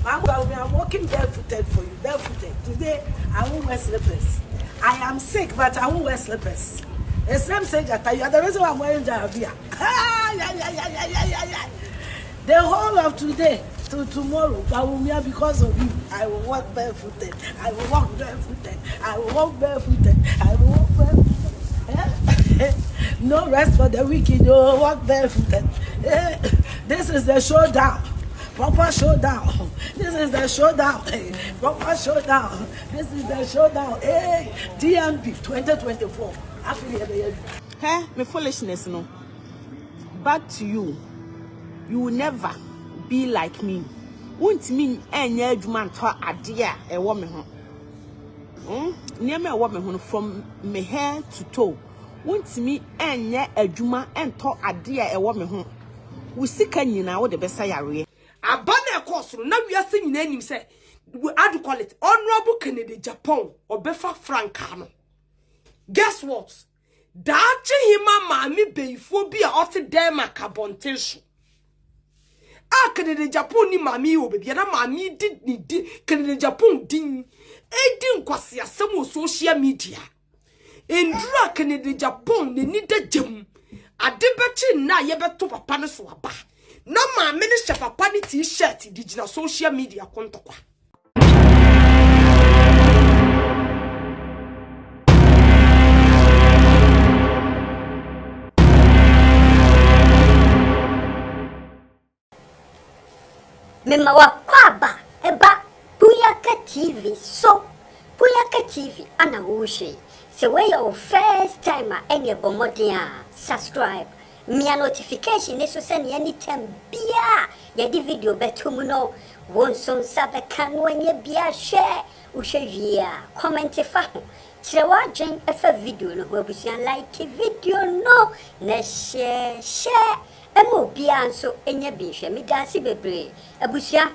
I'm walking barefooted for you, barefooted. Today, I won't wear slippers. I am sick, but I won't wear slippers. The same say that you are the reason why I'm wearing jalabia. The whole of today to tomorrow, Bawumia, because of you, I will walk barefooted. I will walk barefooted. I will walk barefooted. I will walk barefooted. No rest for the wicked. No walk barefooted. This is the showdown. Proper showdown. This is the showdown. Proper showdown. This is the showdown. Hey, DMP 2024. Hey, my foolishness, no. Back to you. You will never be like me. Won't mean any man talk idea a woman. Near me a woman from my hair to toe. Won't me any a juma and talk idea a woman. We see can you now the best I are. A banner course, now we are singing name say, we had to call it Honorable Kennedy Agyapong or Befa Francano. Guess what? Daakye Hemaa mami before be a otte dema cabontation. Ah, Kennedy Agyapong ni mami o baby, na mami did ni Kennedy Agyapong ding. Din kwasi asem social media. Endura Kennedy Agyapong ni de jam. Adebechi na yebeto papa no so aba. Na ma minister papa ni t-shirt digina social media kontokwa. Mema wa kwaba eba Puyaka TV so Puyaka TV ana wushe. So when your first time any bomodia subscribe. Mia notification is to send anytime bia ya di video betum no won son sabe kan when ye bia share ushevia comment fa chirewa gen efa video no abusian like video no na share emo bia nso enye bi hwe me dase bebre abusia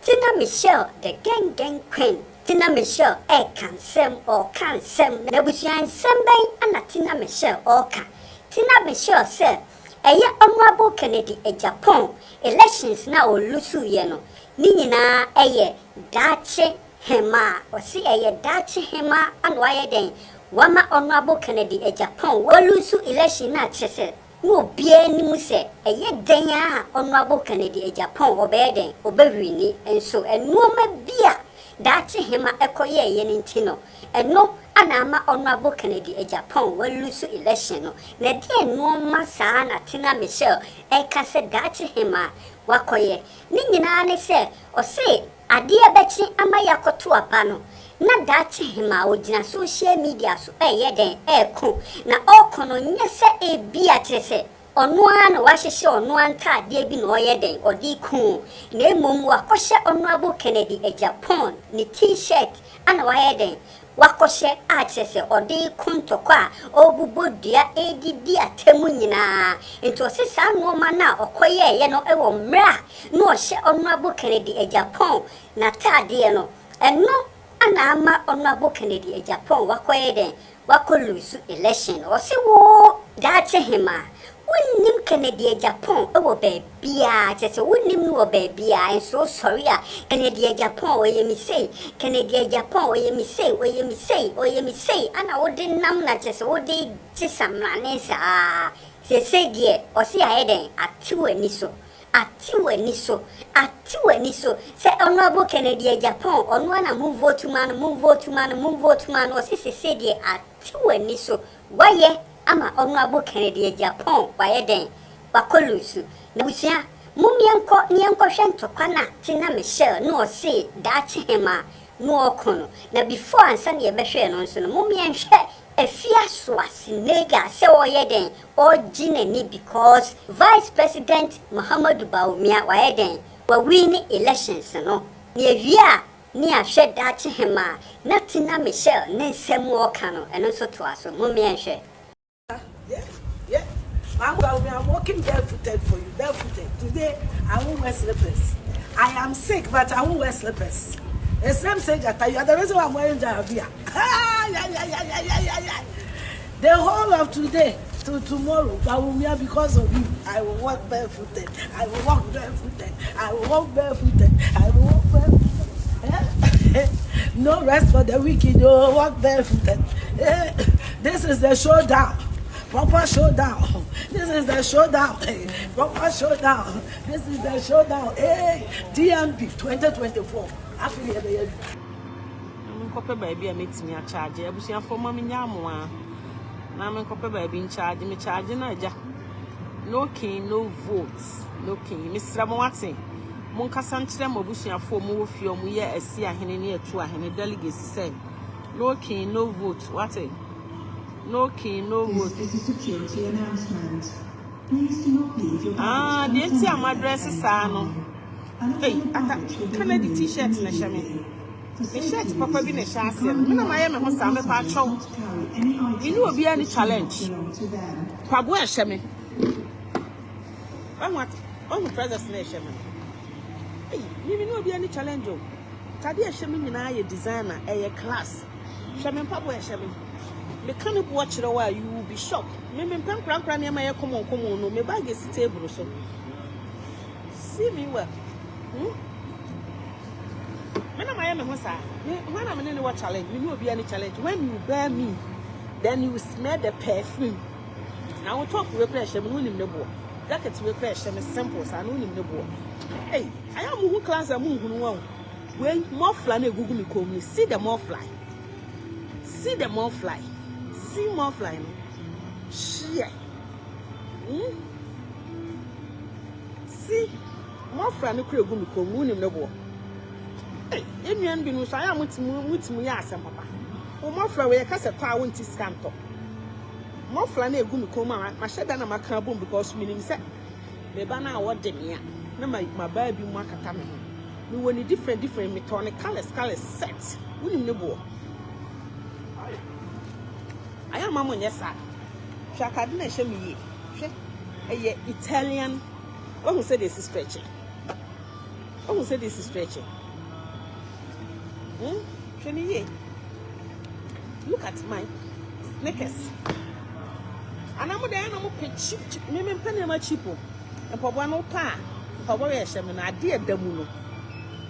tina Mechel the gang queen tina Mechel can sem or can sem na abusia sem ben ana tina Mechel or can Tina Mechel said, "Eye Honorable Kennedy Agyapong elections na olusu ye no. Ni nyina eye Daakye Hemaa. O si eye Daakye Hemaa anu aye den. Wama Honorable Kennedy Agyapong olusu election na chese. No bie ni mu se eye den ya Honorable Kennedy Agyapong obeden obewini enso enoma bia Daakye Hemaa ekoye ye ntino. Eno Anama Honorable Kennedy Agyapong will lose election. Na die no masa na Tina Mechel eka se Daakye Hemaa wakoye. Ni nyina ne se o se ade abechi amayakoto apa no. Na Daakye Hemaa ogina social media so den eko na okono nyese ebia tese onua na wahyehe onua ntade bi na oyeden odi ku na emom wakohye Honorable Kennedy Agyapong ni t-shirt ana wayeden wakoshe achese odi kuntokwa obubodia edidi atemu nyina ento sesa no mana okoye ye no ewo mra no ohye Honorable Kennedy Agyapong na tade no eno ana ama Honorable Kennedy Agyapong wakoye den wakolusu election o se wo Daakye Hemaa Unim Kennedy Agyapong ewo bebia chese unim no bebia and so sorry Kennedy Agyapong oye mi say Kennedy Agyapong oye mi say ana odi nam na chese odi chisamra nesa se die o si aeden atiweni so se Honorable Kennedy Agyapong onua na move vote man o se die atiweni so waye ama Honorable Kennedy Agyapong wayeden wakolusu na busia mumienko hwentokwa na Tina Mechel no se Daakye Hemaa no okono na before ansa ne yebehwe no nso no mumienhwe Afia Schwarzenegger se oyeden originally because Vice President Bawumia wayeden wa win elections no ne awia ni ahwe Daakye Hemaa na Tina Mechel ne nsem oka no eno so to aso mumienhwe. Yeah. I'm walking barefooted for you, barefooted. Today, I won't wear slippers. I am sick, but I won't wear slippers. The same say that you are the reason why I'm wearing jalabia. The whole of today till tomorrow. Bawumia, because of you, I will walk barefooted. I will walk barefooted. I will walk barefooted. I will walk barefooted. No rest for the wicked. You will walk barefooted. This is the showdown. Proper showdown. This is the showdown. Proper showdown. This is the showdown. Hey, DMP 2024. Afia Kope baby a meet me a charge. I was here for mommy yamwa. Now I'm kope baby in charge. Me charge na ja. No king, no votes. No king. Mr. Mwati. Monka santre mo busia for mo fio mo ye esi ahene ne etu ahene delegates say. No king, no vote. What? No king, no vote. This is a security announcement. Please do not leave your the entire my dress is no. Hey, can I the t-shirt na shame? The shirt papa bi na shase. Me na maye me ho sa me pa chow. You know be any challenge. Pabo e shame. What? On presence na shame. Hey, me no be any challenge o. Tade e shame nyina ye designer e class. Shame pabo e shame. Me can't watch it while you will be shocked. Me pen kran near my come on no me bag is table so. See me well. When am I when I'm in any challenge, you know be any challenge. When you bear me, then you smell the perfume. Now we talk with pressure, we know the boy. Jacket with pressure, simple, so I know him the boy. Hey, I am who class a move one. When more fly Google me call me, see the more fly. See the more fly. See more fly. Shit. See more fly no crib go me call me no boy. Hey, anyone be no so I am with me asem papa. O more fly we ka se pa won ti scam to. More fly na egu me call ma sheda na maka bom because me nim say me ba na wode me a na my ba bi mu akata me ho. Me woni different me turn colors set. Wonim ne boy. I am Mamma Yesa. Shakadina Shemi. A Italian. Oh, who said this is stretching? Oh, who said this is stretching? Look at my sneakers. And I'm there, I'm cheap. Maybe penny my cheapo. And Pabano Pa. Pabaya Shaman, I dear Damuno.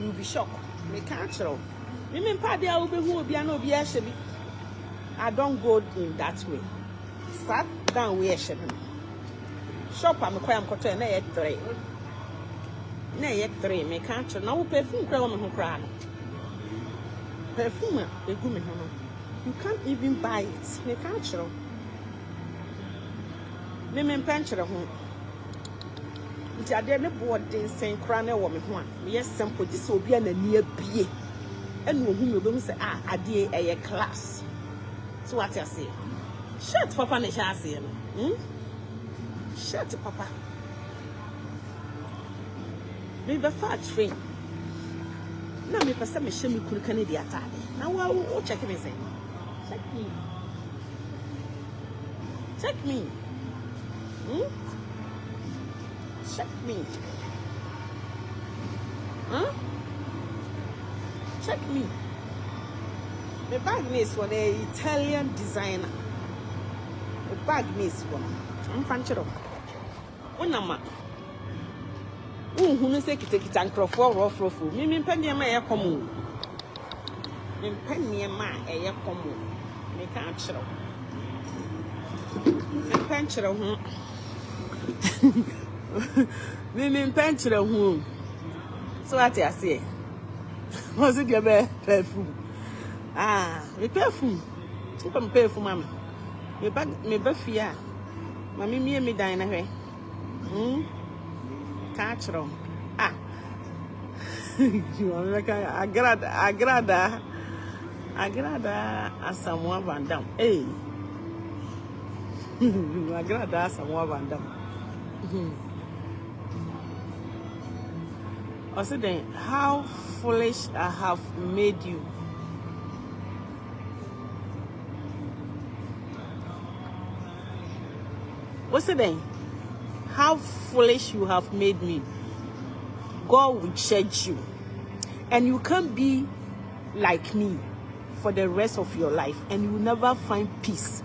You'll be shocked. Me can't show. Maybe Paddy, I will be who will be an obiashi. I don't go in that way. Sat down where she shop. I'm quite cotton. Nay, 3. Nay, 3. Me can't. Now perfume crown who cry. Perfume, a gummy. You can't even buy it. Me can't show. Me men pencher home. It's a dead board in Saint Crown woman one. Yes, simple disobedient and near be. And whom you don't say, I did a class. So what you say? Shut papa ne chase no. Shut papa. Me be fa train. Na me pese me hye me kuru kan di atade. Na wo check me say. Check me. Check me. Check me. Check me. The bag is for the Italian designer. The bag is one. I'm fanchero. One number. Who say it and crofo rough. Me penny ma e komu. Me penny ma e komu. Me can't show. Me penchero me penchero So what I say? Was it your perfume? Me perfume. You can pay for mamma. Me bafia. Mammy me dine away. Catch wrong. You are like agrada as someone van dam. Hey. Agrada as someone van dam. I said then, how foolish I have made you. What's it then? How foolish you have made me. God will judge you. And you can't be like me for the rest of your life. And you will never find peace.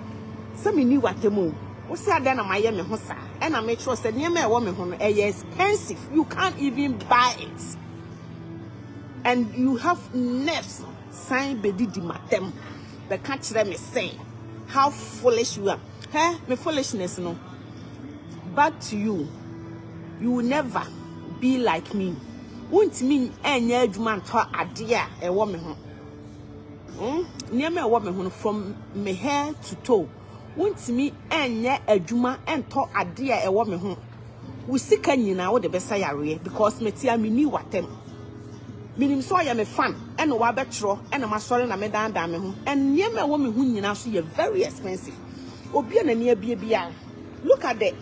Some knew what the moon. What say then am I me ho sa? And I make sure say near me a woman ho expensive. You can't even buy it. And you have nerves sign bedi di matem. The catch them me say how foolish you are. Hey, me foolishness no. Back to you. You will never be like me. Won't mean any man to adia a woman ho. Near me a woman ho from me hair to toe. Won't me any adwuma and to adia a woman ho. We see nyina wo de besa yare because me tia me ni watem. Minim so ya me fan and wa betro and ma sorry na me dan me ho. And near me a woman ho nyina so ye very expensive. Obi na near bia. Look at the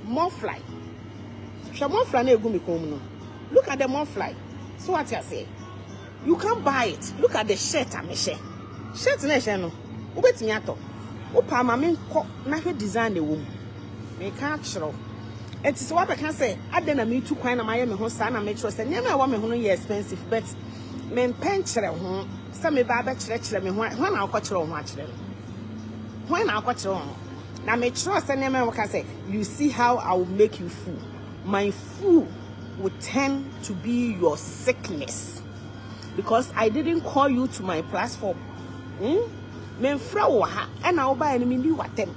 monfly. Monfly na egu me kom no. Look at the monfly. So what you say? You can't buy it. Look at the shirt I me share. Shirt na share no. Obetimi ato. Opa ma me nko na hwe design e wo mu. Me ka chiro. Enti so what I can say, ade na me tu kwan na maye me ho sa na me chiro say nyama e wo me ho no ye expensive but me pen kire ho. Say me ba ba kire me ho. Ho na akọ kire ho akire no. Ho na akọ kire ho. Na me chiro say nyama we can say, you see how I will make you fool. My fool will tend to be your sickness because I didn't call you to my platform. Menfra wo ha and I buy any me watem.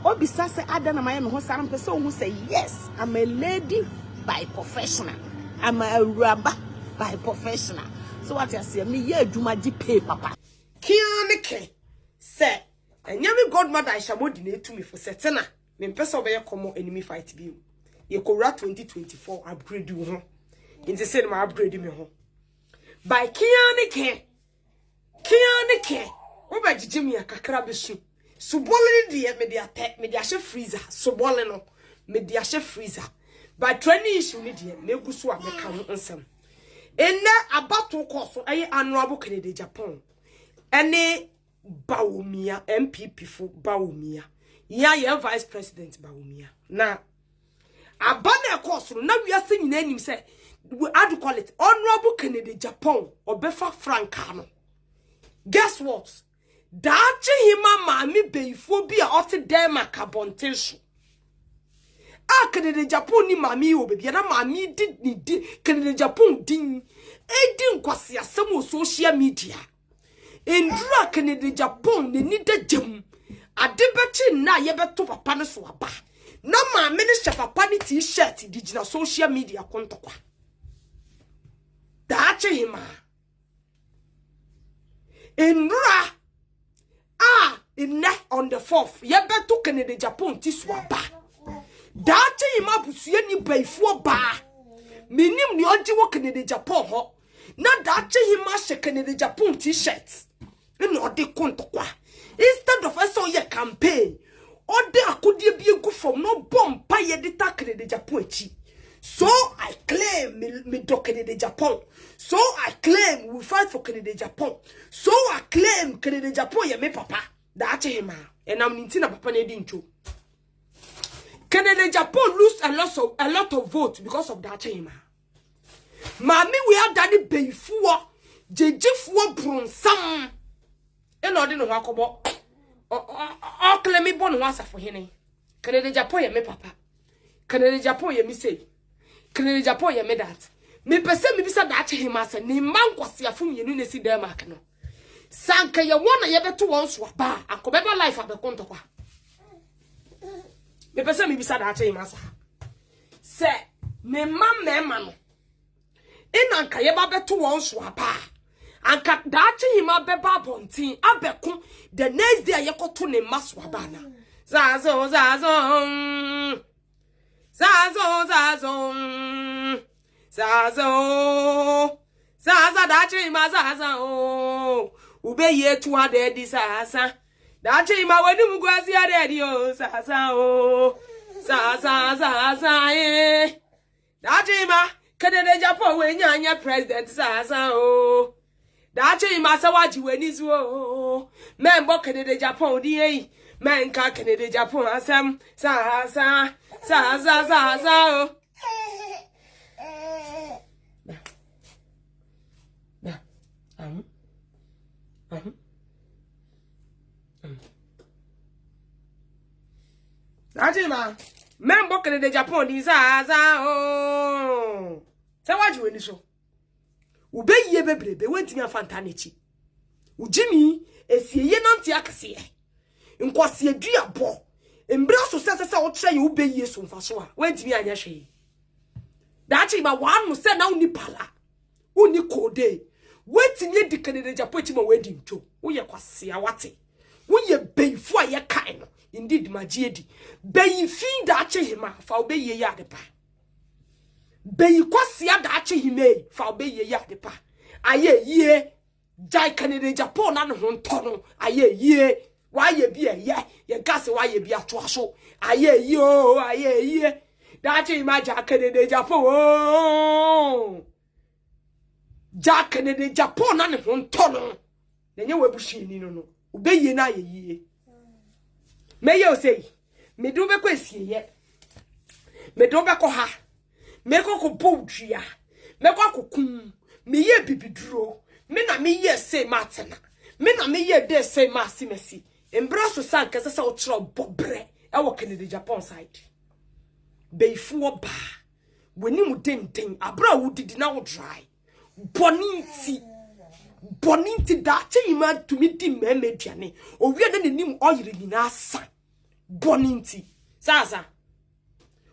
Obisa say ada na my me ho saram person who say yes, I'm a lady by professional. I'm a rubber by professional. So what you say me ye adwuma ghpage papa. Kianike say enyame godmother Aishamodi na etu me for setena. Me mpesa obeye komo enemy fight bi. Ye kora 2024 upgrade you ho. Inti say ma upgrade me ho. By Kianike oba jijimi akakra besu. Subole de me de attack me de ahye freezer. Subole no me de ahye freezer. By twene issue ni de na egusu a me ka ho nsem. Enne abato course aye honorable Kennedy Japan. Ene Bawumia MPP for Bawumia. Ya vice president Bawumia. Na abana course na we are saying name say we had to call it honorable Kennedy Japan obefa frankano. Guess what? Daakye Hemaa maami beifo bi a ote dem akabonten so. Kennedy Japan ni maami o bebi na maami di Kennedy Japan din edi nkwase asem o social media. Endura Kennedy Japan ni da jam adebechi na ye beto papa no so aba. Na maami ne hye papa ni t-shirt di gina social media kontokwa. Daakye Hemaa Endura in on the 4th, ye beto Kennedy Japan tiswaba. Daakye Hemaa busue ni beifo ba. Minim ni onji wo Kennedy Japan ho. Na Daakye Hemaa she Kennedy Japan t-shirts. Eno ode kontokwa. Instead of us ye campaign, ode akodie bi egu from no bomba ye de ta Kennedy Japan echi. So I claim me do Kennedy Japan. So I claim we fight for Kennedy Japan. So I claim Kennedy Japan ye me papa. Daakye Hemaa. And I'm nintina papa ne di ncho. Kennedy Japan lose a lot of votes because of Daakye Hemaa. Mami we are daddy beifo. Jejifuo bronsam. And odi no wakobo. O claim me bon wasa for hene. Kennedy Japan ye me papa. Kennedy Japan ye me say. Kennedy Japan ye me that. Me pese me bisa Daakye Hemaa se ni man kwase afum yenu ne si Denmark no. Sanka ye wona ye beto won so ba akobeba life abekonto kwa. Me pese me bisa Daakye Hemaa sa. Se me mama no. Anka ye ba beto won so ba. Anka Daakye Hemaa beba bontin abeko the next day ye koto ne maso ba na. Zazo Daakye Hemaa zazo ube ye tu ade di sasa Daakye Hemaa weni mugwasi ade di o sasa o sasa Daakye Hemaa Kennedy Japan we nyanya president sasa o Daakye Hemaa sa waji weni zu o membo Kennedy Japan di ei menka Kennedy Japan asem sasa o Daakye Hemaa. Membo Canada Japan is oh. Say what you so. Ube ye bebrebe wenti me fantanechi. Ujimi esie ye nanti akase. Nkwase adua bo. Embra so sese wo kire ye ube ye so mfaso a. Wenti me anya hwe. Daakye Hemaa wan mo se na uni pala. Uni kode. Wenti me di Canada Japan chi ma wedi nto. Wo ye kwase awate. Wo ye beifu a ye kan no. Indeed magiedi. Beifi Daakye Hemaa fa ube ye ya de pa. Beyi kwasi ya Daakye Hemaa fa obe ye ya de pa aye ye jai Canada Japan na no ntono aye ye wa ye bi ye gas wa ye bi atoaso aye ye o aye ye Daakye Hemaa jai Canada Japan o jai Canada Japan na no ntono nenye webushini no obe ye na aye ye me ye o sei me do be kwasie ye me do be ko ha meko ko bowdua meko akokun me ye bibiduro me na me ye say matena me na me ye de say masimesi embra so san kese se o kire bobre e wo Canada Japan side beifu oba weni mu denden abra wudidi na wo dry boninti Daakye Hemaa to me di memeduane owie na nanim oyire nyina asa boninti sasa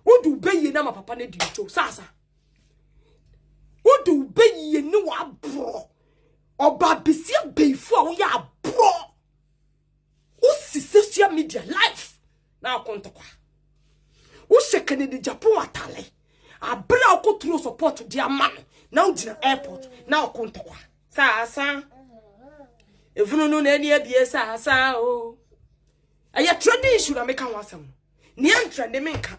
Wodu beye na ma papa ne dinto sasa. Wodu beye ni wa bro. Oba besi beifu a wo ya bro. Usi social media life na akontokwa. Wo se Canada Japan atale. Abra akotro support dia man na udina airport na akontokwa. Sasa. Evunu no na eni abie sasa o. Aya tradition na meka wasam. Ni antrande menka.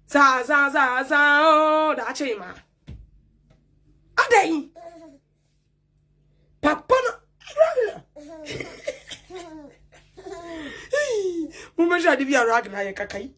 Za oh Daakye Hemaa. Adai. Papa na. Mama jadi bi arag na ye kakai.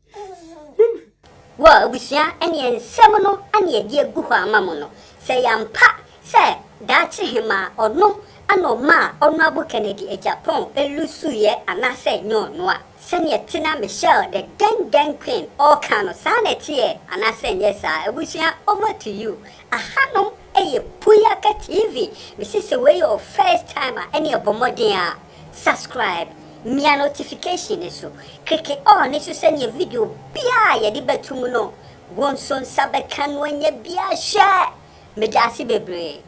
Wa obusia ene ensem no ane edi agu ho amamu no. Se yampa se Daakye Hemaa ono anoma ono abo Canada Agyapong elusuye anase nyonwa. Senior Tina Mechel, the gang queen, all kind of sanity, and I say yes, I wish you over to you. A hanum a Puyaka TV. This is the way of first time any of Bomodia. Subscribe, me a notification is so. Click it on if you send your video. Bia, ya di betumuno. Wonson sabekan when ye bia share. Me jasi bebre.